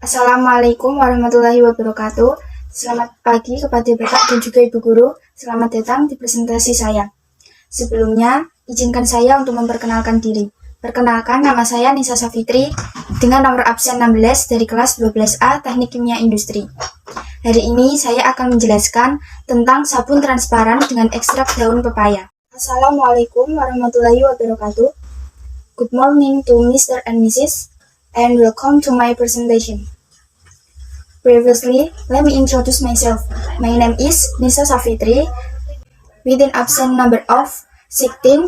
Assalamualaikum warahmatullahi wabarakatuh. Selamat pagi kepada Bapak dan juga Ibu Guru. Selamat datang di presentasi saya. Sebelumnya, izinkan saya untuk memperkenalkan diri. Perkenalkan, nama saya Nisa Safitri dengan nomor absen 16 dari kelas 12A Teknik Kimia Industri. Hari ini saya akan menjelaskan tentang sabun transparan dengan ekstrak daun pepaya. Assalamualaikum warahmatullahi wabarakatuh. Good morning to Mr. and Mrs. and welcome to my presentation. Previously, let me introduce myself. My name is Nisa Safitri with an absent number of 16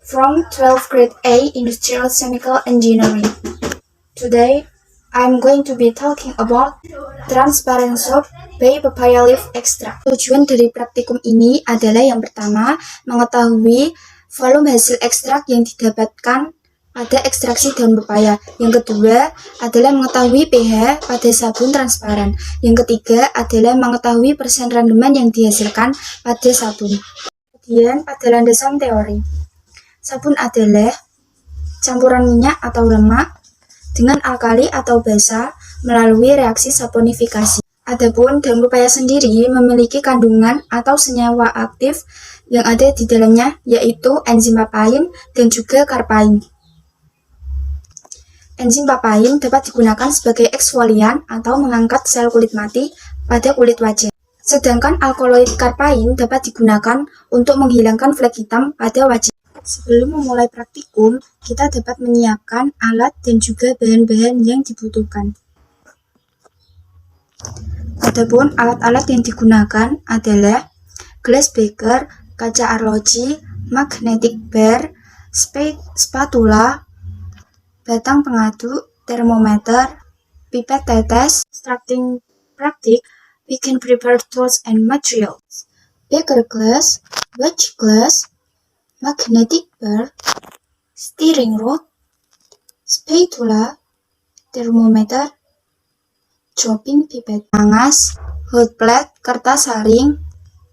from 12th grade A Industrial Chemical Engineering. Today, I'm going to be talking about transparent soap by papaya leaf extract. Tujuan dari praktikum ini adalah yang pertama, mengetahui volume hasil ekstrak yang didapatkan pada ekstraksi daun pepaya. Yang kedua adalah mengetahui pH pada sabun transparan. Yang ketiga adalah mengetahui persen randeman yang dihasilkan pada sabun. Kemudian pada landasan teori, sabun adalah campuran minyak atau lemak dengan alkali atau basa melalui reaksi saponifikasi. Adapun daun pepaya sendiri memiliki kandungan atau senyawa aktif yang ada di dalamnya, yaitu enzim papain dan juga karpain. Enzim papain dapat digunakan sebagai eksfolian atau mengangkat sel kulit mati pada kulit wajah. Sedangkan alkaloid karpain dapat digunakan untuk menghilangkan flek hitam pada wajah. Sebelum memulai praktikum, kita dapat menyiapkan alat dan juga bahan-bahan yang dibutuhkan. Adapun alat-alat yang digunakan adalah glass beaker, kaca arloji, magnetic bar, spatula, batang pengaduk, termometer, pipet tetes. Starting practice, we can prepare tools and materials. Beaker glass, watch glass, magnetic bar, steering rod, spatula, thermometer, chopping pipet, pangas, hot plate, kertas saring,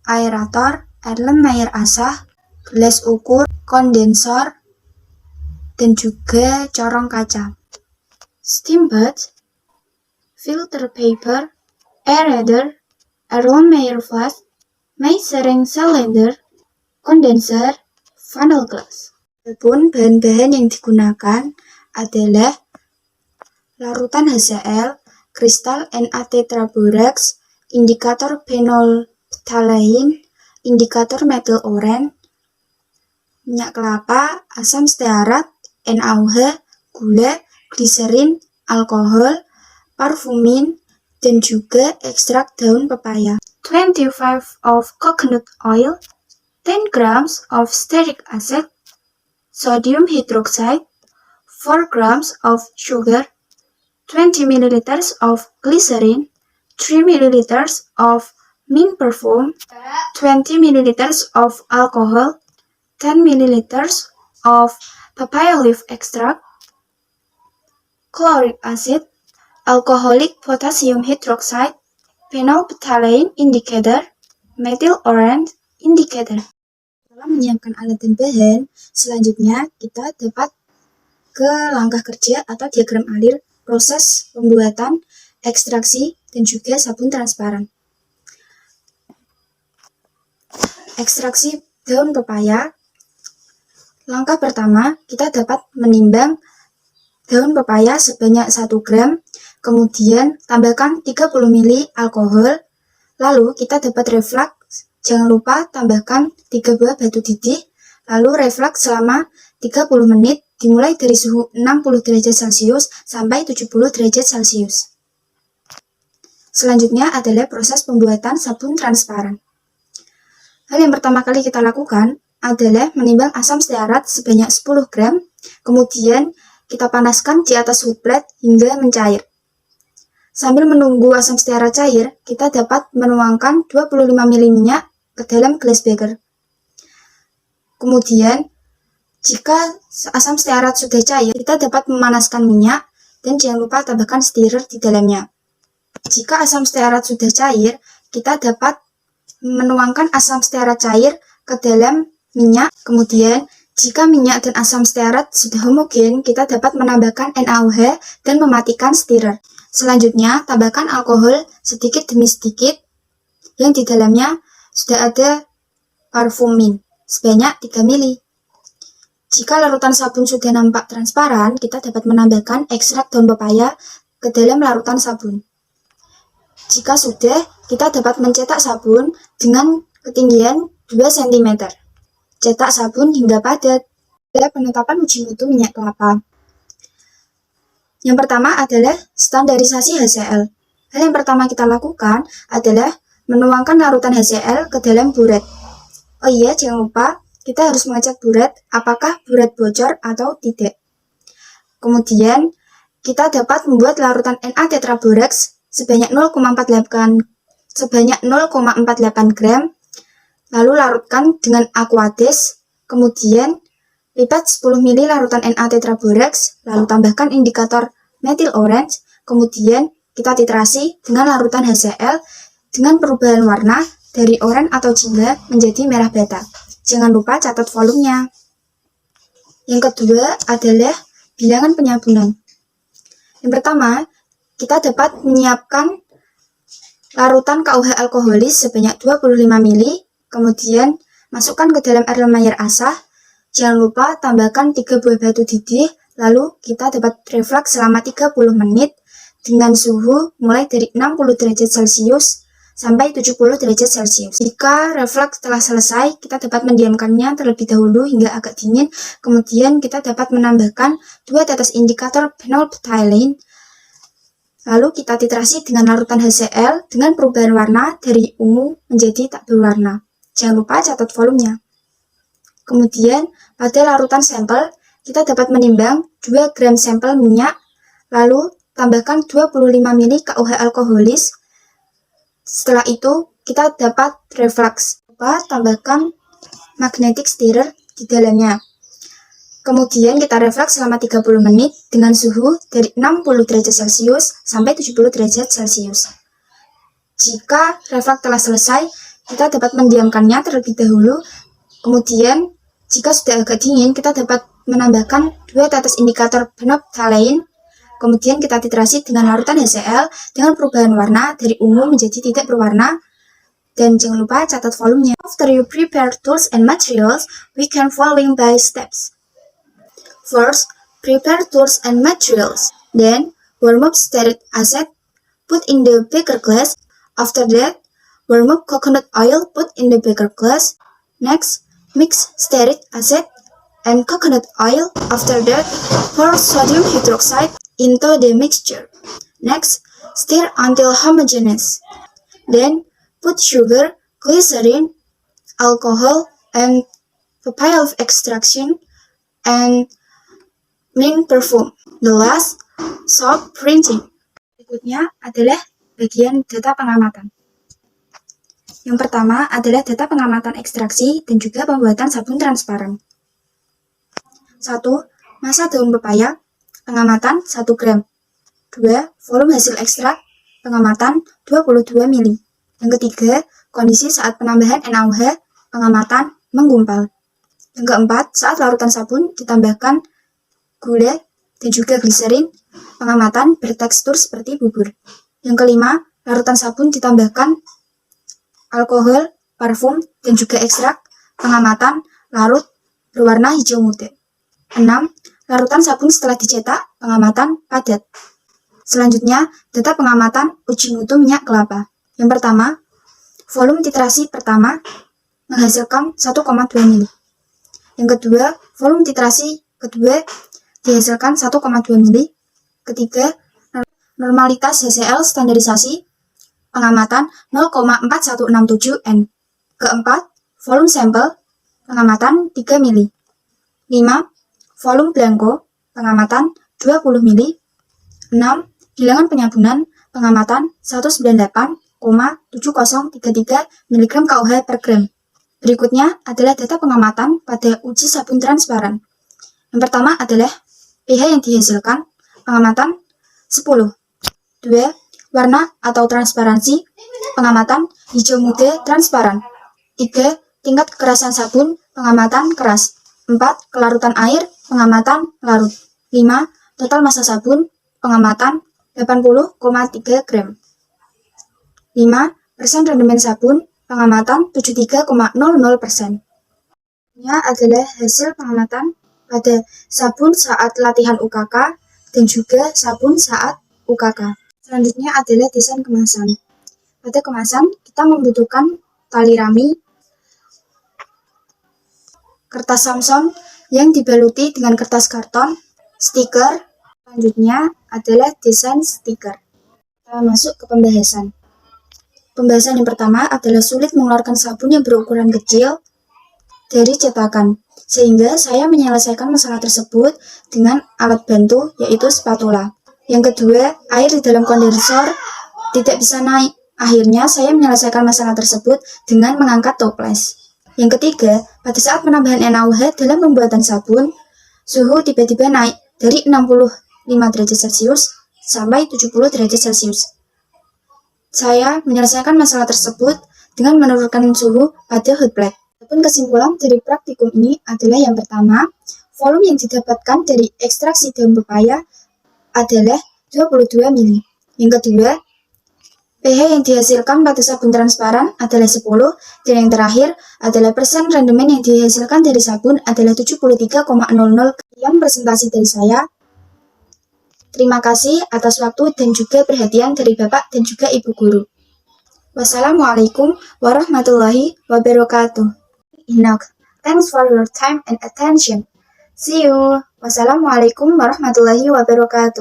aerator, lem air asah, gelas ukur, kondensor, dan juga corong kaca. Steam bath, filter paper, aerator, aroma flask, measuring cylinder, condenser, funnel glass. Adapun bahan-bahan yang digunakan adalah larutan HCl, kristal Na tetraborax, indikator phenolphthalein, indikator metil oren, minyak kelapa, asam stearat, NaOH, gula, gliserin, alkohol, parfumin, dan juga ekstrak daun pepaya. 25 of coconut oil, 10 grams of stearic acid, sodium hydroxide, 4 grams of sugar, 20 milliliters of glycerin, 3 milliliters of mint perfume, 20 milliliters of alcohol, 10 milliliters of papaya leaf extract, chloric acid, alcoholic potassium hydroxide, phenolphthalein indicator, methyl orange indicator. Setelah menyiapkan alat dan bahan, selanjutnya kita dapat ke langkah kerja atau diagram alir proses pembuatan, ekstraksi, dan juga sabun transparan. Ekstraksi daun pepaya. Langkah pertama, kita dapat menimbang daun pepaya sebanyak 1 gram, kemudian tambahkan 30 ml alkohol, lalu kita dapat reflux. Jangan lupa tambahkan 3 buah batu didih, lalu reflux selama 30 menit dimulai dari suhu 60 derajat Celcius sampai 70 derajat Celcius. Selanjutnya adalah proses pembuatan sabun transparan. Hal yang pertama kali kita lakukan adalah menimbang asam stearat sebanyak 10 gram, kemudian kita panaskan di atas hot plate hingga mencair. Sambil menunggu asam stearat cair, kita dapat menuangkan 25 ml minyak ke dalam glass beaker. Kemudian, jika asam stearat sudah cair, kita dapat memanaskan minyak dan jangan lupa tambahkan stirrer di dalamnya. Jika asam stearat sudah cair, kita dapat menuangkan asam stearat cair ke dalam minyak. Kemudian, jika minyak dan asam stearat sudah homogen, kita dapat menambahkan NaOH dan mematikan stirrer. Selanjutnya, tambahkan alkohol sedikit demi sedikit yang di dalamnya sudah ada parfum mint sebanyak 3 ml. Jika larutan sabun sudah nampak transparan, kita dapat menambahkan ekstrak daun pepaya ke dalam larutan sabun. Jika sudah, kita dapat mencetak sabun dengan ketinggian 2 cm. Cetak sabun hingga padat. Penetapan uji mutu minyak kelapa. Yang pertama adalah standarisasi HCl. Hal yang pertama kita lakukan adalah menuangkan larutan HCl ke dalam buret. Oh iya, jangan lupa kita harus mengecek buret apakah buret bocor atau tidak. Kemudian, kita dapat membuat larutan Na tetraborax sebanyak 0,48 gram, lalu larutkan dengan aquades, kemudian lipat 10 ml larutan Na tetraborax, lalu tambahkan indikator methyl orange, kemudian kita titrasi dengan larutan HCl dengan perubahan warna dari oranye atau jingga menjadi merah bata. Jangan lupa catat volumenya. Yang kedua adalah bilangan penyabunan. Yang pertama, kita dapat menyiapkan larutan KUH alkoholis sebanyak 25 ml, kemudian masukkan ke dalam air lemah air asah. Jangan lupa tambahkan 3 buah batu didih, lalu kita dapat reflux selama 30 menit dengan suhu mulai dari 60 derajat Celcius sampai 70 derajat Celcius. Jika reflux telah selesai, kita dapat mendiamkannya terlebih dahulu hingga agak dingin. Kemudian kita dapat menambahkan 2 tetes indikator phenolphthalein. Lalu kita titrasi dengan larutan HCl dengan perubahan warna dari ungu menjadi tak berwarna. Jangan lupa catat volumenya. Kemudian pada larutan sampel, kita dapat menimbang 2 gram sampel minyak, lalu tambahkan 25 ml KUH alkoholis. Setelah itu, kita dapat reflux. Tambahkan magnetic stirrer di dalamnya. Kemudian kita reflux selama 30 menit dengan suhu dari 60 derajat Celcius sampai 70 derajat Celcius. Jika reflux telah selesai, kita dapat mendiamkannya terlebih dahulu. Kemudian, jika sudah agak dingin, kita dapat menambahkan 2 tetes indikator phenolphthalein. Kemudian kita titrasi dengan larutan HCl dengan perubahan warna dari ungu menjadi tidak berwarna. Dan jangan lupa catat volumenya. After you prepare tools and materials, we can following by steps. First, prepare tools and materials. Then, warm up stearin acid, put in the beaker glass. After that, warm up coconut oil, put in the beaker glass. Next, mix stearin acid and coconut oil. After that, pour sodium hydroxide into the mixture. Next, stir until homogeneous. Then, put sugar, glycerin, alcohol, and papaya leaf extraction, and mint perfume. The last, soap printing. Berikutnya adalah bagian data pengamatan. Yang pertama adalah data pengamatan ekstraksi dan juga pembuatan sabun transparan. 1. Massa daun pepaya, pengamatan 1 gram. 2. Volume hasil ekstrak, pengamatan 22 ml. Yang ketiga, kondisi saat penambahan NaOH, pengamatan menggumpal. Yang keempat, saat larutan sabun ditambahkan gula dan juga gliserin, pengamatan bertekstur seperti bubur. Yang kelima, larutan sabun ditambahkan alkohol, parfum, dan juga ekstrak, pengamatan larut berwarna hijau muda. 6. Larutan sabun setelah dicetak, pengamatan padat. Selanjutnya, data pengamatan uji mutu minyak kelapa. Yang pertama, volume titrasi pertama menghasilkan 1,2 ml. Yang kedua, volume titrasi kedua dihasilkan 1,2 ml. Ketiga, normalitas HCl standarisasi, pengamatan 0,4167 N. Keempat, volume sampel, pengamatan 3 ml. 5. Volume blanco, pengamatan 20 ml. 6. Bilangan penyabunan, pengamatan 198,7033 mg KUH per gram. Berikutnya adalah data pengamatan pada uji sabun transparan. Yang pertama adalah pH yang dihasilkan, pengamatan 10. 2. Warna atau transparansi, pengamatan hijau muda transparan. 3. Tingkat kekerasan sabun, pengamatan keras. 4. Kelarutan air, pengamatan larut. 5. Total massa sabun, pengamatan 80,3 gram. 5% rendemen sabun, pengamatan 73,00%. Ini adalah hasil pengamatan pada sabun saat latihan UKK dan juga sabun saat UKK. Selanjutnya adalah desain kemasan. Pada kemasan, kita membutuhkan tali rami, kertas Samsung yang dibaluti dengan kertas karton, stiker. Selanjutnya adalah desain stiker. Kita masuk ke pembahasan. Pembahasan yang pertama adalah sulit mengeluarkan sabun yang berukuran kecil dari cetakan, sehingga saya menyelesaikan masalah tersebut dengan alat bantu, yaitu spatula. Yang kedua, air di dalam kondensor tidak bisa naik. Akhirnya, saya menyelesaikan masalah tersebut dengan mengangkat toples. Yang ketiga, pada saat penambahan NaOH dalam pembuatan sabun, suhu tiba-tiba naik dari 65 derajat Celcius sampai 70 derajat Celcius. Saya menyelesaikan masalah tersebut dengan menurunkan suhu pada hot plate. Adapun kesimpulan dari praktikum ini adalah yang pertama, volume yang didapatkan dari ekstraksi daun pepaya adalah 22 mili. Yang kedua, pH yang dihasilkan pada sabun transparan adalah 10, dan yang terakhir adalah persen rendemen yang dihasilkan dari sabun adalah 73,00. Sekian presentasi dari saya. Terima kasih atas waktu dan juga perhatian dari Bapak dan juga Ibu Guru. Wassalamualaikum warahmatullahi wabarakatuh. Enoch, thanks for your time and attention. See you. Wassalamualaikum warahmatullahi wabarakatuh.